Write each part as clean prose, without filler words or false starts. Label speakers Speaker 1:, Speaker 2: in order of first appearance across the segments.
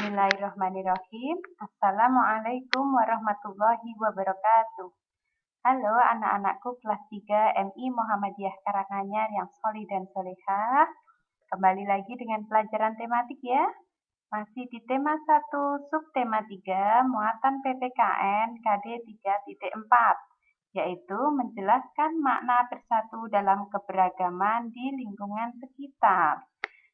Speaker 1: Bismillahirrahmanirrahim. Assalamualaikum warahmatullahi wabarakatuh. Halo anak-anakku kelas 3 MI Muhammadiyah Karanganyar yang solih dan solehah. Kembali lagi dengan pelajaran tematik ya. Masih di tema 1 subtema 3 muatan PPKN KD 3.4, yaitu menjelaskan makna bersatu dalam keberagaman di lingkungan sekitar.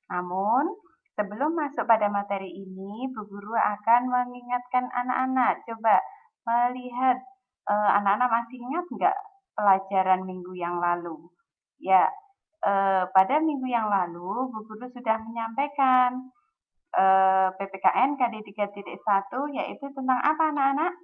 Speaker 1: Namun, sebelum masuk pada materi ini, Bu Guru akan mengingatkan anak-anak. Coba melihat, anak-anak masih ingat nggak pelajaran minggu yang lalu? Ya, pada minggu yang lalu, Bu Guru sudah menyampaikan PPKN KD 3.1, yaitu tentang apa anak-anak?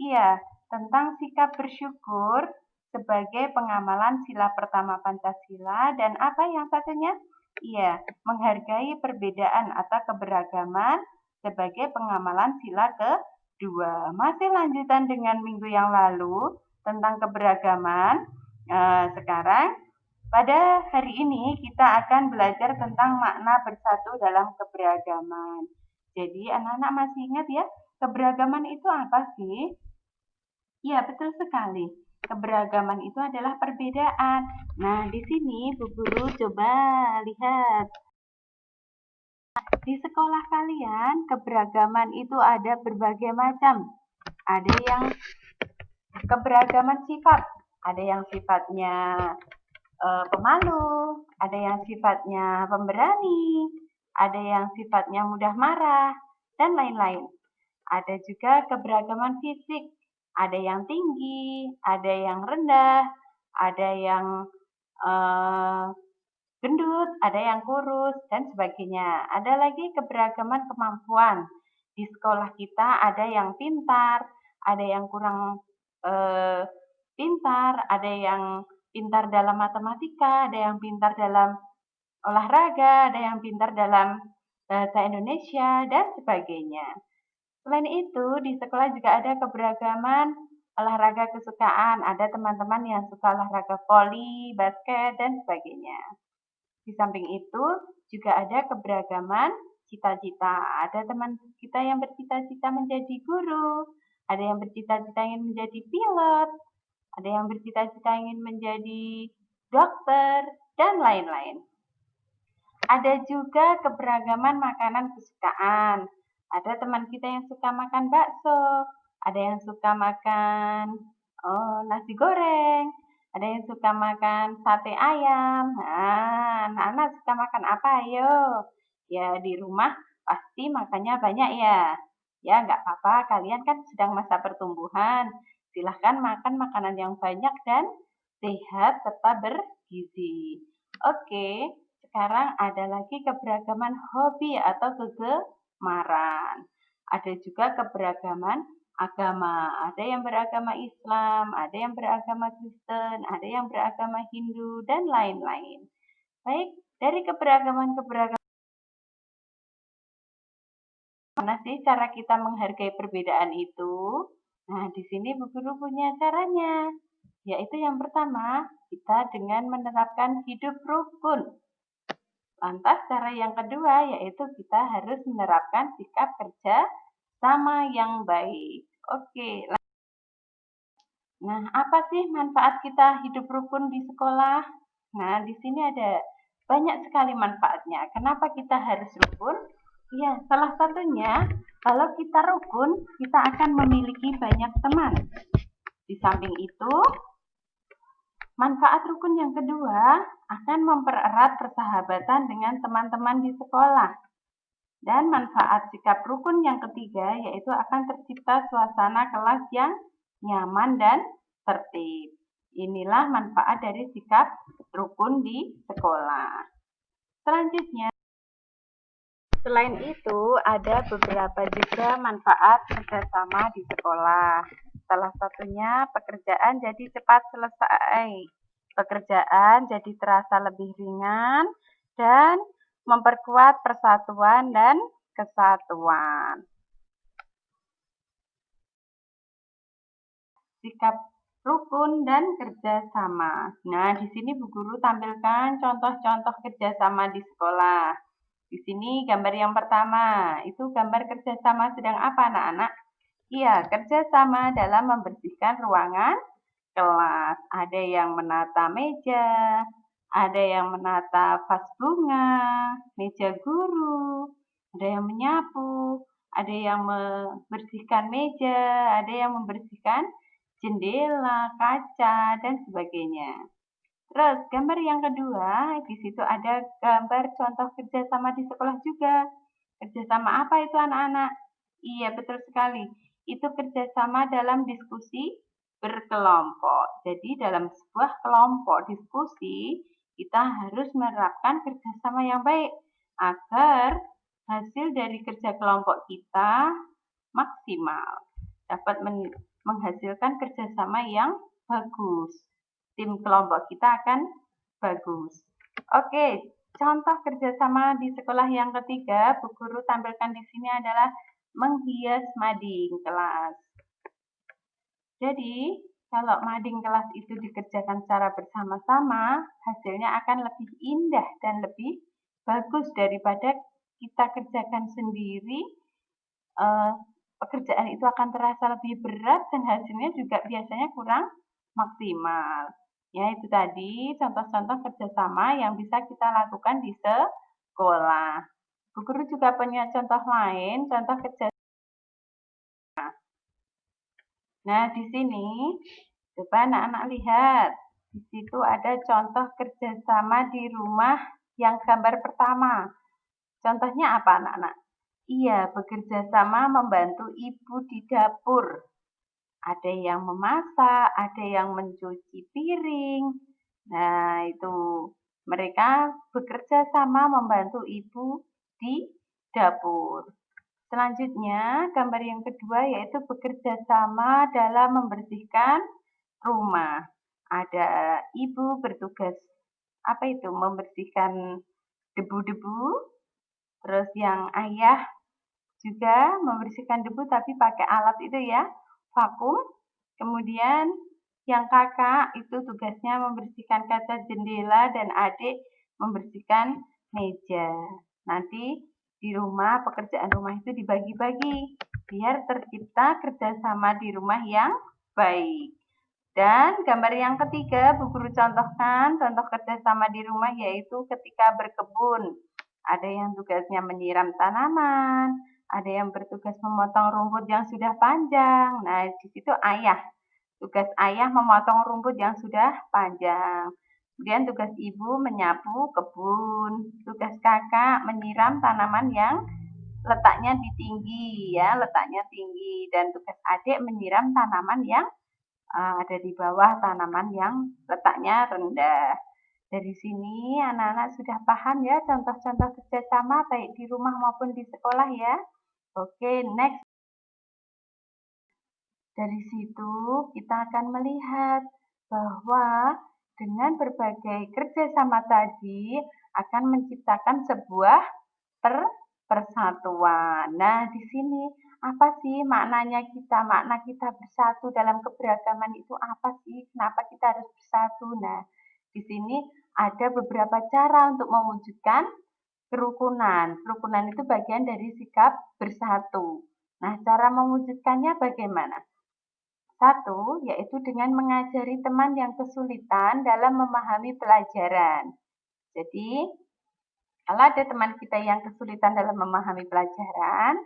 Speaker 1: Iya, tentang sikap bersyukur sebagai pengamalan sila pertama Pancasila dan apa yang satunya? Iya, menghargai perbedaan atau keberagaman sebagai pengamalan sila kedua. Masih lanjutan dengan minggu yang lalu tentang keberagaman. Sekarang pada hari ini kita akan belajar tentang makna bersatu dalam keberagaman. Jadi anak-anak masih ingat ya, keberagaman itu apa sih? Iya, betul sekali. Keberagaman itu adalah perbedaan. Nah, di sini Bu Guru coba lihat. Di sekolah kalian, keberagaman itu ada berbagai macam. Ada yang keberagaman sifat. Ada yang sifatnya pemalu, ada yang sifatnya pemberani, ada yang sifatnya mudah marah, dan lain-lain. Ada juga keberagaman fisik. Ada yang tinggi, ada yang rendah, ada yang gendut, ada yang kurus, dan sebagainya. Ada lagi keberagaman kemampuan. Di sekolah kita ada yang pintar, ada yang kurang pintar, ada yang pintar dalam matematika, ada yang pintar dalam olahraga, ada yang pintar dalam bahasa Indonesia, dan sebagainya. Selain itu, di sekolah juga ada keberagaman olahraga kesukaan. Ada teman-teman yang suka olahraga voli, basket, dan sebagainya. Di samping itu, juga ada keberagaman cita-cita. Ada teman kita yang bercita-cita menjadi guru, ada yang bercita-cita ingin menjadi pilot, ada yang bercita-cita ingin menjadi dokter, dan lain-lain. Ada juga keberagaman makanan kesukaan. Ada teman kita yang suka makan bakso, ada yang suka makan nasi goreng, ada yang suka makan sate ayam. Nah, anak-anak suka makan apa ayo? Ya, di rumah pasti makannya banyak ya. Ya, nggak apa-apa, kalian kan sedang masa pertumbuhan. Silahkan makan makanan yang banyak dan sehat serta bergizi. Oke, sekarang ada lagi keberagaman hobi atau kegemaran. Ada juga keberagaman agama. Ada yang beragama Islam, ada yang beragama Kristen, ada yang beragama Hindu, dan lain-lain. Baik, dari keberagaman-keberagaman, mana sih cara kita menghargai perbedaan itu? Nah, di sini Bu Guru punya caranya. Yaitu yang pertama, kita dengan menerapkan hidup rukun. Lantas cara yang kedua yaitu kita harus menerapkan sikap kerja sama yang baik. Oke. Nah, apa sih manfaat kita hidup rukun di sekolah? Nah, di sini ada banyak sekali manfaatnya. Kenapa kita harus rukun? Ya, salah satunya kalau kita rukun, kita akan memiliki banyak teman. Di samping itu, manfaat rukun yang kedua akan mempererat persahabatan dengan teman-teman di sekolah. Dan manfaat sikap rukun yang ketiga yaitu akan tercipta suasana kelas yang nyaman dan tertib. Inilah manfaat dari sikap rukun di sekolah. Selanjutnya, selain itu ada beberapa juga manfaat kerjasama di sekolah. Salah satunya pekerjaan jadi cepat selesai. Pekerjaan jadi terasa lebih ringan dan memperkuat persatuan dan kesatuan. Sikap rukun dan kerjasama. Nah, di sini Bu Guru tampilkan contoh-contoh kerjasama di sekolah. Di sini gambar yang pertama, itu gambar kerjasama sedang apa anak-anak? Iya, kerjasama dalam membersihkan ruangan kelas. Ada yang menata meja, ada yang menata vas bunga, meja guru, ada yang menyapu, ada yang membersihkan meja, ada yang membersihkan jendela, kaca, dan sebagainya. Terus gambar yang kedua, di situ ada gambar contoh kerjasama di sekolah juga. Kerjasama apa itu anak-anak? Iya, betul sekali. Itu kerjasama dalam diskusi berkelompok. Jadi dalam sebuah kelompok diskusi, kita harus menerapkan kerjasama yang baik agar hasil dari kerja kelompok kita maksimal. Dapat menghasilkan kerjasama yang bagus. Tim kelompok kita akan bagus. Oke, contoh kerjasama di sekolah yang ketiga, Bu Guru tampilkan di sini adalah menghias mading kelas. Jadi, kalau mading kelas itu dikerjakan secara bersama-sama, hasilnya akan lebih indah dan lebih bagus daripada kita kerjakan sendiri. Pekerjaan itu akan terasa lebih berat dan hasilnya juga biasanya kurang maksimal. Ya, itu tadi contoh-contoh kerjasama yang bisa kita lakukan di sekolah. Bu Guru juga punya contoh lain, contoh kerjasama. Nah, di sini coba anak-anak lihat. Di situ ada contoh kerjasama di rumah yang gambar pertama. Contohnya apa anak-anak? Iya, bekerja sama membantu ibu di dapur. Ada yang memasak, ada yang mencuci piring. Nah, itu mereka bekerja sama membantu ibu di dapur. Selanjutnya, gambar yang kedua yaitu bekerja sama dalam membersihkan rumah. Ada ibu bertugas apa itu? Membersihkan debu-debu. Terus yang ayah juga membersihkan debu tapi pakai alat itu ya, vakum. Kemudian yang kakak itu tugasnya membersihkan kaca jendela dan adik membersihkan meja. Nanti di rumah pekerjaan rumah itu dibagi-bagi biar tercipta kerjasama di rumah yang baik. Dan gambar yang ketiga, Bu Guru contohkan contoh kerjasama di rumah yaitu ketika berkebun. Ada yang tugasnya menyiram tanaman, ada yang bertugas memotong rumput yang sudah panjang. Nah, di situ ayah. Tugas ayah memotong rumput yang sudah panjang. Kemudian tugas ibu menyapu kebun. Tugas kakak menyiram tanaman yang letaknya di tinggi ya, letaknya tinggi. Dan tugas adik menyiram tanaman yang ada di bawah tanaman yang letaknya rendah. Dari sini anak-anak sudah paham ya contoh-contoh kerjasama baik di rumah maupun di sekolah ya. Oke, next. Dari situ kita akan melihat bahwa dengan berbagai kerjasama tadi akan menciptakan sebuah persatuan. Nah, di sini apa sih maknanya kita? Makna kita bersatu dalam keberagaman itu apa sih? Kenapa kita harus bersatu? Nah, di sini ada beberapa cara untuk mewujudkan kerukunan. Kerukunan itu bagian dari sikap bersatu. Nah, cara mewujudkannya bagaimana? Satu, yaitu dengan mengajari teman yang kesulitan dalam memahami pelajaran. Jadi, kalau ada teman kita yang kesulitan dalam memahami pelajaran,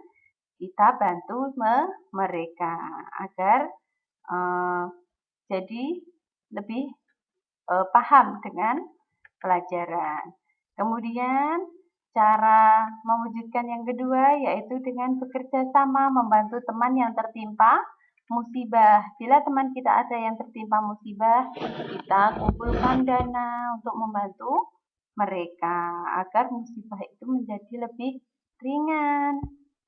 Speaker 1: kita bantu mereka agar jadi lebih paham dengan pelajaran. Kemudian cara mewujudkan yang kedua yaitu dengan bekerja sama membantu teman yang tertimpa musibah. Bila teman kita ada yang tertimpa musibah, kita kumpulkan dana untuk membantu mereka agar musibah itu menjadi lebih ringan.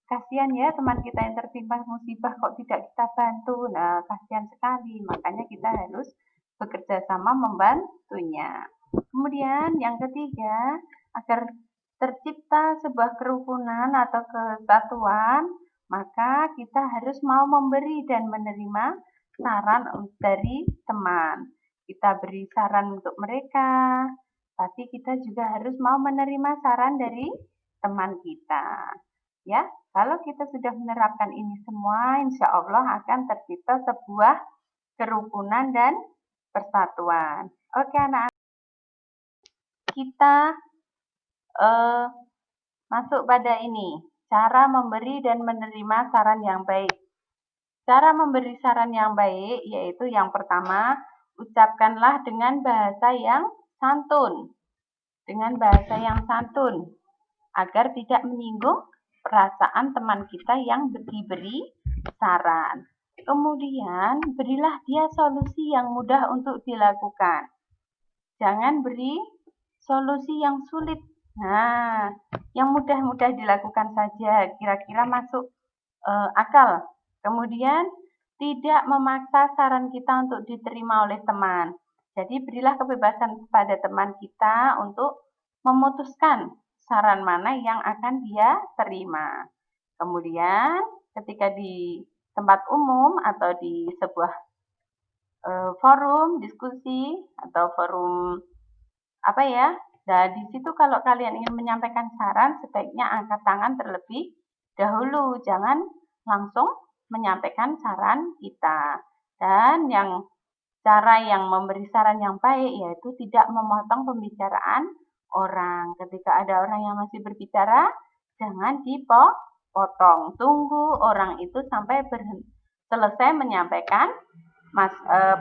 Speaker 1: Kasihan ya teman kita yang tertimpa musibah kok tidak kita bantu. Nah, kasihan sekali. Makanya kita harus bekerja sama membantunya. Kemudian yang ketiga, agar tercipta sebuah kerukunan atau kesatuan, maka kita harus mau memberi dan menerima saran dari teman. Kita beri saran untuk mereka, tapi kita juga harus mau menerima saran dari teman kita. Ya, kalau kita sudah menerapkan ini semua, insya Allah akan tercipta sebuah kerukunan dan persatuan. Oke, anak-anak, kita masuk pada ini, cara memberi dan menerima saran yang baik. Cara memberi saran yang baik yaitu yang pertama, ucapkanlah dengan bahasa yang santun. Dengan bahasa yang santun, agar tidak menyinggung perasaan teman kita yang diberi saran. Kemudian, berilah dia solusi yang mudah untuk dilakukan. Jangan beri solusi yang sulit. Nah, yang mudah-mudah dilakukan saja, kira-kira masuk akal. Kemudian, tidak memaksa saran kita untuk diterima oleh teman. Jadi, berilah kebebasan kepada teman kita untuk memutuskan saran mana yang akan dia terima. Kemudian, ketika di tempat umum atau di sebuah forum diskusi atau forum apa ya, nah di situ kalau kalian ingin menyampaikan saran, sebaiknya angkat tangan terlebih dahulu, jangan langsung menyampaikan saran kita. Dan cara yang memberi saran yang baik yaitu tidak memotong pembicaraan orang. Ketika ada orang yang masih berbicara, jangan dipotong. Tunggu orang itu sampai selesai menyampaikan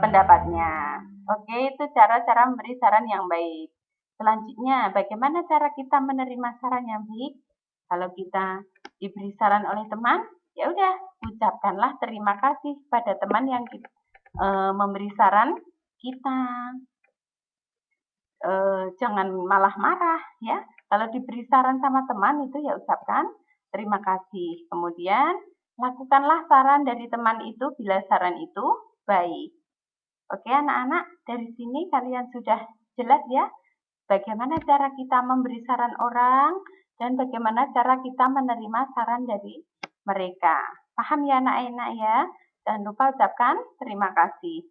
Speaker 1: pendapatnya. Oke, itu cara-cara memberi saran yang baik. Selanjutnya, bagaimana cara kita menerima saran yang baik? Kalau kita diberi saran oleh teman, ya udah, ucapkanlah terima kasih pada teman yang memberi saran kita. Jangan malah marah ya. Kalau diberi saran sama teman itu ya ucapkan terima kasih. Kemudian lakukanlah saran dari teman itu bila saran itu baik. Oke anak-anak, dari sini kalian sudah jelas ya bagaimana cara kita memberi saran orang dan bagaimana cara kita menerima saran dari mereka. Paham ya anak-anak ya? Jangan lupa ucapkan terima kasih.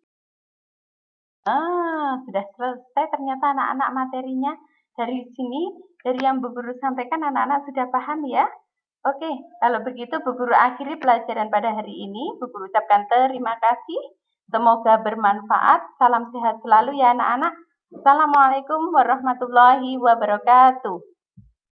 Speaker 1: Sudah selesai ternyata anak-anak materinya. Dari sini, dari yang Bu Guru sampaikan anak-anak sudah paham ya? Oke, kalau begitu Bu Guru akhiri pelajaran pada hari ini. Bu Guru ucapkan terima kasih. Semoga bermanfaat. Salam sehat selalu ya anak-anak. Assalamualaikum warahmatullahi wabarakatuh.